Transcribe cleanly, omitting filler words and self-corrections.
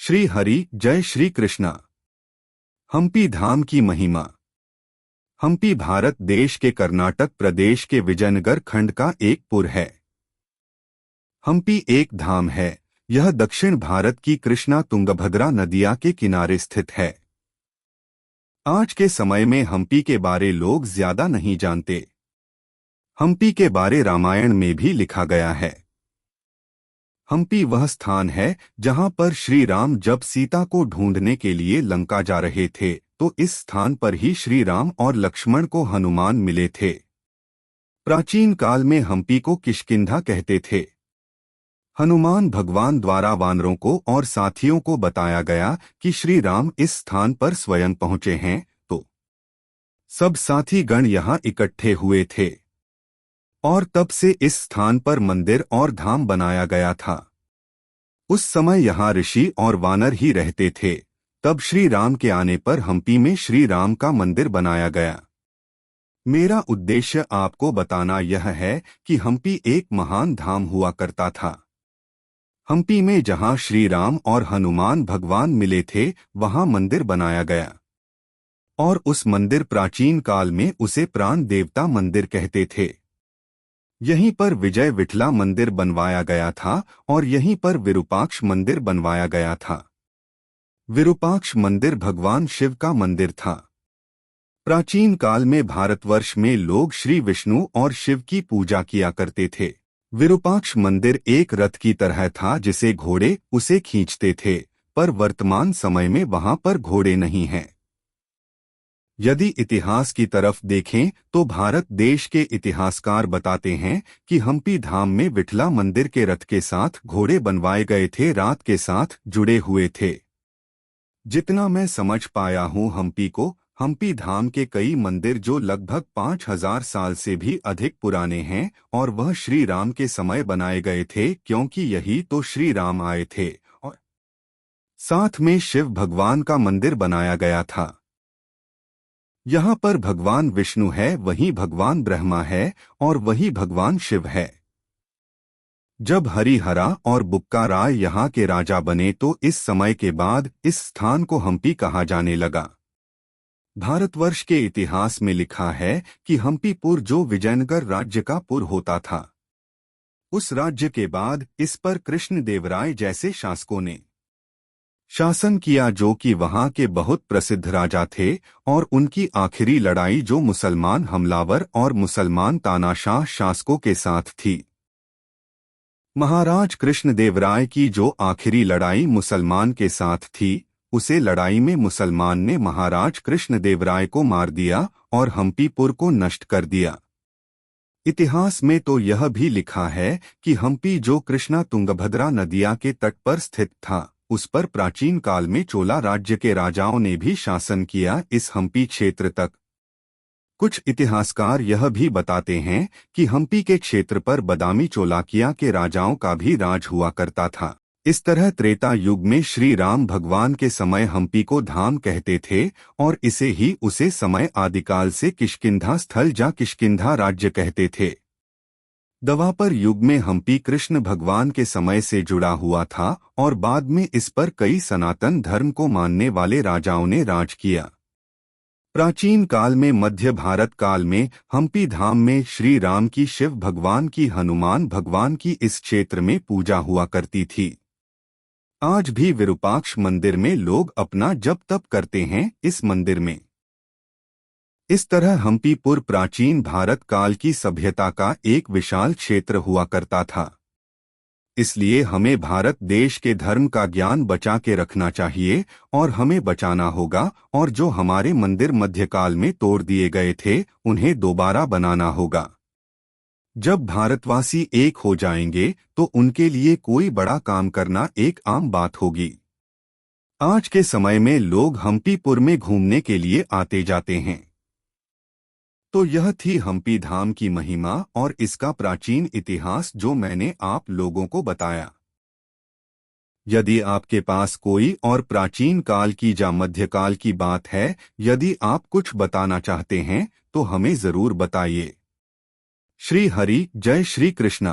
श्री हरि जय श्री कृष्णा। हम्पी धाम की महिमा। हम्पी भारत देश के कर्नाटक प्रदेश के विजयनगर खंड का एक पुर है। हम्पी एक धाम है। यह दक्षिण भारत की कृष्णा तुंगभद्रा नदिया के किनारे स्थित है। आज के समय में हम्पी के बारे लोग ज्यादा नहीं जानते। हम्पी के बारे रामायण में भी लिखा गया है। हम्पी वह स्थान है जहां पर श्री राम जब सीता को ढूंढने के लिए लंका जा रहे थे तो इस स्थान पर ही श्री राम और लक्ष्मण को हनुमान मिले थे। प्राचीन काल में हम्पी को किष्किंधा कहते थे। हनुमान भगवान द्वारा वानरों को और साथियों को बताया गया कि श्री राम इस स्थान पर स्वयं पहुंचे हैं, तो सब साथी गण यहां इकट्ठे हुए थे और तब से इस स्थान पर मंदिर और धाम बनाया गया था। उस समय यहाँ ऋषि और वानर ही रहते थे। तब श्री राम के आने पर हम्पी में श्री राम का मंदिर बनाया गया। मेरा उद्देश्य आपको बताना यह है कि हम्पी एक महान धाम हुआ करता था। हम्पी में जहाँ श्री राम और हनुमान भगवान मिले थे वहाँ मंदिर बनाया गया और उस मंदिर प्राचीन काल में उसे प्राण देवता मंदिर कहते थे। यहीं पर विजय विठला मंदिर बनवाया गया था और यहीं पर विरूपाक्ष मंदिर बनवाया गया था। विरूपाक्ष मंदिर भगवान शिव का मंदिर था। प्राचीन काल में भारतवर्ष में लोग श्री विष्णु और शिव की पूजा किया करते थे। विरूपाक्ष मंदिर एक रथ की तरह था जिसे घोड़े उसे खींचते थे, पर वर्तमान समय में वहां पर घोड़े नहीं हैं। यदि इतिहास की तरफ देखें तो भारत देश के इतिहासकार बताते हैं कि हम्पी धाम में विठला मंदिर के रथ के साथ घोड़े बनवाए गए थे, रात के साथ जुड़े हुए थे। जितना मैं समझ पाया हूँ हम्पी धाम के कई मंदिर जो लगभग 5000 साल से भी अधिक पुराने हैं और वह श्री राम के समय बनाए गए थे, क्योंकि यही तो श्री राम आए थे और साथ में शिव भगवान का मंदिर बनाया गया था। यहाँ पर भगवान विष्णु है, वहीं भगवान ब्रह्मा है और वही भगवान शिव है। जब हरिहरा और बुक्का राय यहाँ के राजा बने तो इस समय के बाद इस स्थान को हम्पी कहा जाने लगा। भारतवर्ष के इतिहास में लिखा है कि हम्पीपुर जो विजयनगर राज्य का पुर होता था, उस राज्य के बाद इस पर कृष्णदेवराय जैसे शासकों ने शासन किया जो कि वहां के बहुत प्रसिद्ध राजा थे और उनकी आखिरी लड़ाई जो मुसलमान हमलावर और मुसलमान तानाशाह शासकों के साथ थी। महाराज कृष्णदेवराय की जो आखिरी लड़ाई मुसलमान के साथ थी, उसे लड़ाई में मुसलमान ने महाराज कृष्णदेवराय को मार दिया और हम्पीपुर को नष्ट कर दिया। इतिहास में तो यह भी लिखा है कि हम्पी जो कृष्णा तुंगभद्रा नदिया के तट पर स्थित था, उस पर प्राचीन काल में चोला राज्य के राजाओं ने भी शासन किया इस हम्पी क्षेत्र तक। कुछ इतिहासकार यह भी बताते हैं कि हम्पी के क्षेत्र पर बदामी चोलाकिया के राजाओं का भी राज हुआ करता था। इस तरह त्रेता युग में श्री राम भगवान के समय हम्पी को धाम कहते थे और इसे ही उसे समय आदिकाल से किष्किंधा स्थल या किष्किंधा राज्य कहते थे। द्वापर युग में हम्पी कृष्ण भगवान के समय से जुड़ा हुआ था और बाद में इस पर कई सनातन धर्म को मानने वाले राजाओं ने राज किया। प्राचीन काल में मध्य भारत काल में हम्पी धाम में श्री राम की, शिव भगवान की, हनुमान भगवान की इस क्षेत्र में पूजा हुआ करती थी। आज भी विरूपाक्ष मंदिर में लोग अपना जप तप करते हैं इस मंदिर में। इस तरह हम्पीपुर प्राचीन भारत काल की सभ्यता का एक विशाल क्षेत्र हुआ करता था। इसलिए हमें भारत देश के धर्म का ज्ञान बचा के रखना चाहिए और हमें बचाना होगा, और जो हमारे मंदिर मध्यकाल में तोड़ दिए गए थे उन्हें दोबारा बनाना होगा। जब भारतवासी एक हो जाएंगे तो उनके लिए कोई बड़ा काम करना एक आम बात होगी। आज के समय में लोग हम्पीपुर में घूमने के लिए आते जाते हैं। तो यह थी हम्पी धाम की महिमा और इसका प्राचीन इतिहास जो मैंने आप लोगों को बताया। यदि आपके पास कोई और प्राचीन काल की या मध्यकाल की बात है, यदि आप कुछ बताना चाहते हैं तो हमें जरूर बताइए। श्री हरि जय श्री कृष्णा।